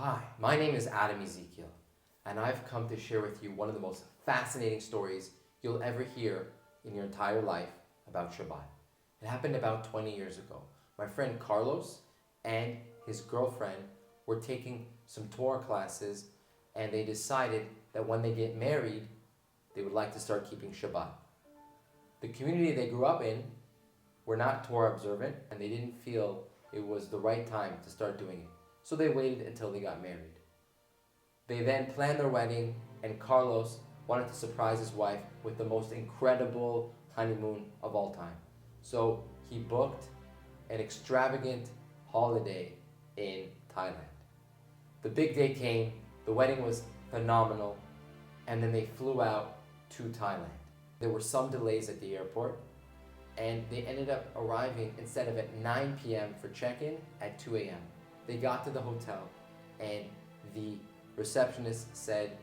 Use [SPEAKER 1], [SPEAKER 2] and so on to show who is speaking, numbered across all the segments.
[SPEAKER 1] Hi, my name is Adam Ezekiel, and I've come to share with you one of the most fascinating stories you'll ever hear in your entire life about Shabbat. It happened about 20 years ago. My friend Carlos and his girlfriend were taking some Torah classes, and they decided that when they get married, they would like to start keeping Shabbat. The community they grew up in were not Torah observant, and they didn't feel it was the right time to start doing it. So they waited until they got married. They then planned their wedding, and Carlos wanted to surprise his wife with the most incredible honeymoon of all time. So he booked an extravagant holiday in Thailand. The big day came, the wedding was phenomenal, and then they flew out to Thailand. There were some delays at the airport, and they ended up arriving, instead of at 9 p.m. for check-in, at 2 a.m. They got to the hotel, and the receptionist said,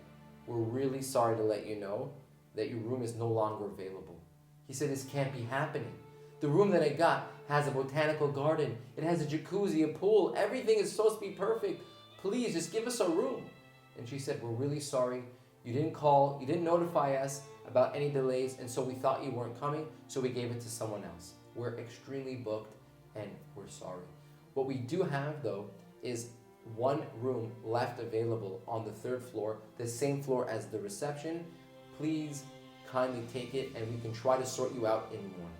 [SPEAKER 1] "We're really sorry to let you know that your room is no longer available." He said, "This can't be happening. The room that I got has a botanical garden, it has a jacuzzi, a pool, everything is supposed to be perfect. Please, just give us a room." And she said, "We're really sorry. You didn't call, you didn't notify us about any delays, and so we thought you weren't coming, so we gave it to someone else. We're extremely booked, and we're sorry." What we do have, though, is one room left available on the 3rd floor, the same floor as the reception. Please kindly take it, and we can try to sort you out in the morning.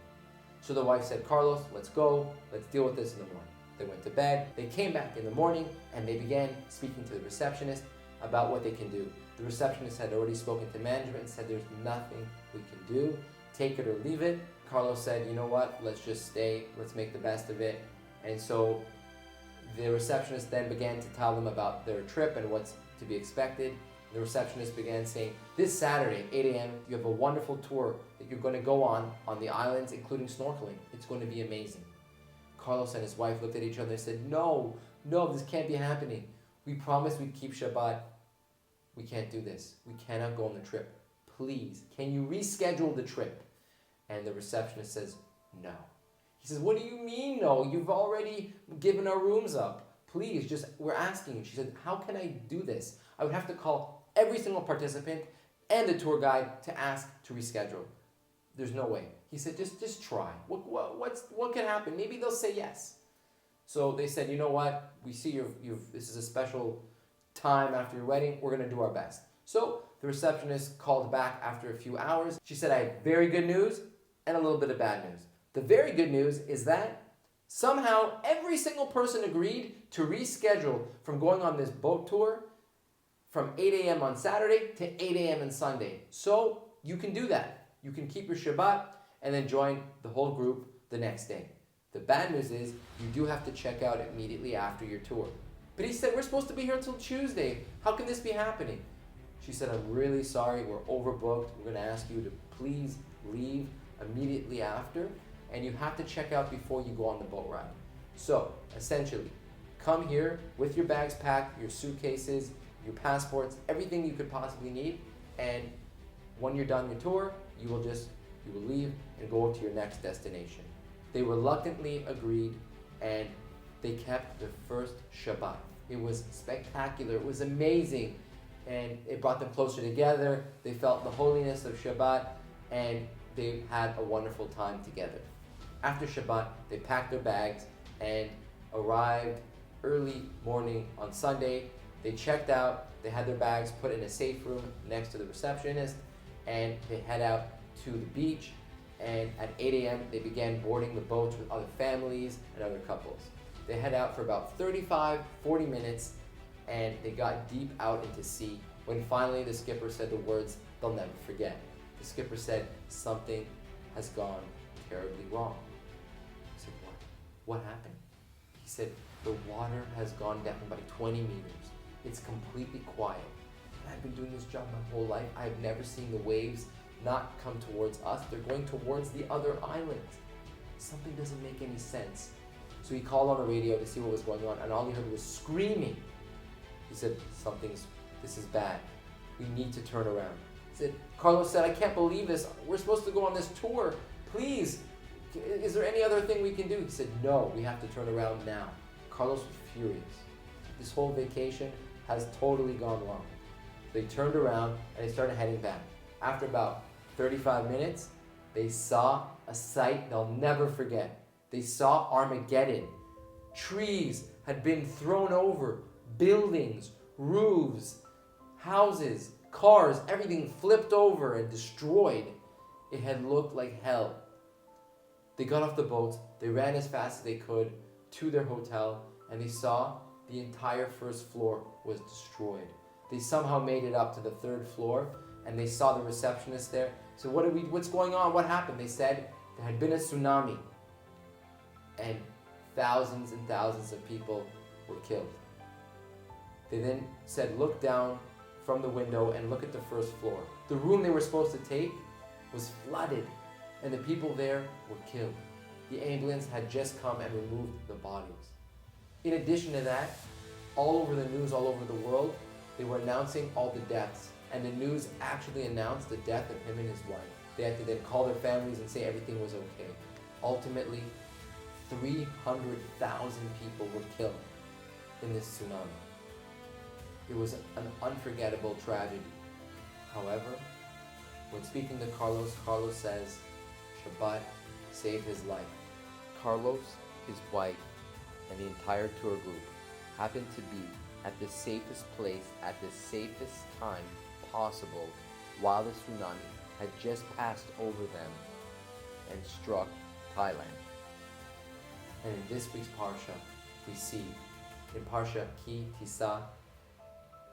[SPEAKER 1] So the wife said, "Carlos, let's go. Let's deal with this in the morning." They went to bed. They came back in the morning, and they began speaking to the receptionist about what they can do. The receptionist had already spoken to management and said, "There's nothing we can do. Take it or leave it." Carlos said, "You know what? Let's just stay. Let's make the best of it." And so the receptionist then began to tell them about their trip and what's to be expected. The receptionist began saying, "This Saturday, 8 a.m., you have a wonderful tour that you're going to go on the islands, including snorkeling. It's going to be amazing." Carlos and his wife looked at each other and said, No, this can't be happening. We promised we'd keep Shabbat. We can't do this. We cannot go on the trip. Please, can you reschedule the trip?" And the receptionist says, "No." He says, "What do you mean no? You've already given our rooms up. Please, we're asking you." She said, "How can I do this? I would have to call every single participant and the tour guide to ask to reschedule. There's no way." He said, just try. What can happen? Maybe they'll say yes." So they said, "You know what? We see this is a special time after your wedding. We're going to do our best." So the receptionist called back after a few hours. She said, "I have very good news and a little bit of bad news. The very good news is that somehow every single person agreed to reschedule from going on this boat tour from 8 a.m. on Saturday to 8 a.m. on Sunday. So you can do that. You can keep your Shabbat and then join the whole group the next day. The bad news is you do have to check out immediately after your tour." But he said, "We're supposed to be here until Tuesday. How can this be happening?" She said, "I'm really sorry. We're overbooked. We're going to ask you to please leave immediately after, and you have to check out before you go on the boat ride. So, essentially, come here with your bags packed, your suitcases, your passports, everything you could possibly need, and when you're done your tour, you will leave and go to your next destination." They reluctantly agreed, and they kept the first Shabbat. It was spectacular. It was amazing, and it brought them closer together. They felt the holiness of Shabbat, and they had a wonderful time together. After Shabbat, they packed their bags and arrived early morning on Sunday. They checked out, they had their bags put in a safe room next to the receptionist, and they head out to the beach. And at 8 a.m., they began boarding the boats with other families and other couples. They head out for about 35-40 minutes, and they got deep out into sea when finally the skipper said the words they'll never forget. The skipper said, "Something has gone terribly wrong." I said, "What happened?" He said, "The water has gone down by 20 meters. It's completely quiet. I've been doing this job my whole life. I've never seen the waves not come towards us. They're going towards the other islands. Something doesn't make any sense." So he called on the radio to see what was going on, and all he heard was screaming. He said, "This is bad. We need to turn around." Carlos said, "I can't believe this. We're supposed to go on this tour. Please, is there any other thing we can do?" He said, "No, we have to turn around now." Carlos was furious. this whole vacation has totally gone wrong. They turned around and they started heading back. After about 35 minutes, they saw a sight they'll never forget. They saw Armageddon. Trees had been thrown over, buildings, roofs, houses, cars, everything flipped over and destroyed. It had looked like hell. They got off the boat, they ran as fast as they could to their hotel, and they saw the entire first floor was destroyed. They somehow made it up to the third floor, and they saw the receptionist there. So what's going on? What happened? They said there had been a tsunami, and thousands and thousands of people were killed. They then said, look down from the window and look at the first floor. The room they were supposed to take was flooded, and the people there were killed. The ambulance had just come and removed the bodies. In addition to that, all over the news, all over the world, they were announcing all the deaths. And the news actually announced the death of him and his wife. They had to then call their families and say everything was okay. Ultimately, 300,000 people were killed in this tsunami. It was an unforgettable tragedy. However, when speaking to Carlos, Carlos says Shabbat saved his life. Carlos, his wife, and the entire tour group happened to be at the safest place at the safest time possible while the tsunami had just passed over them and struck Thailand. And in this week's Parsha, we see in Parsha Ki Tisa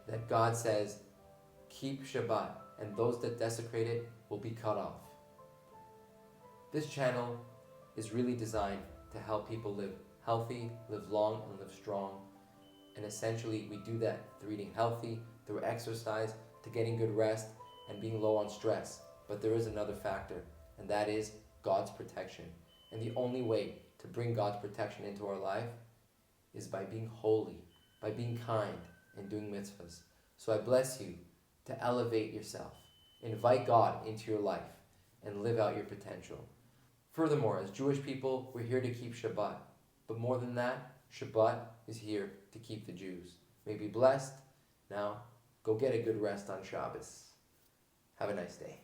[SPEAKER 1] that God says, keep Shabbat, and those that desecrate it will be cut off. This channel is really designed to help people live healthy, live long, and live strong. And essentially, we do that through eating healthy, through exercise, to getting good rest, and being low on stress. But there is another factor, and that is God's protection. And the only way to bring God's protection into our life is by being holy, by being kind, and doing mitzvahs. So I bless you to elevate yourself, invite God into your life, and live out your potential. Furthermore, as Jewish people, we're here to keep Shabbat. But more than that, Shabbat is here to keep the Jews. May be blessed. Now, go get a good rest on Shabbos. Have a nice day.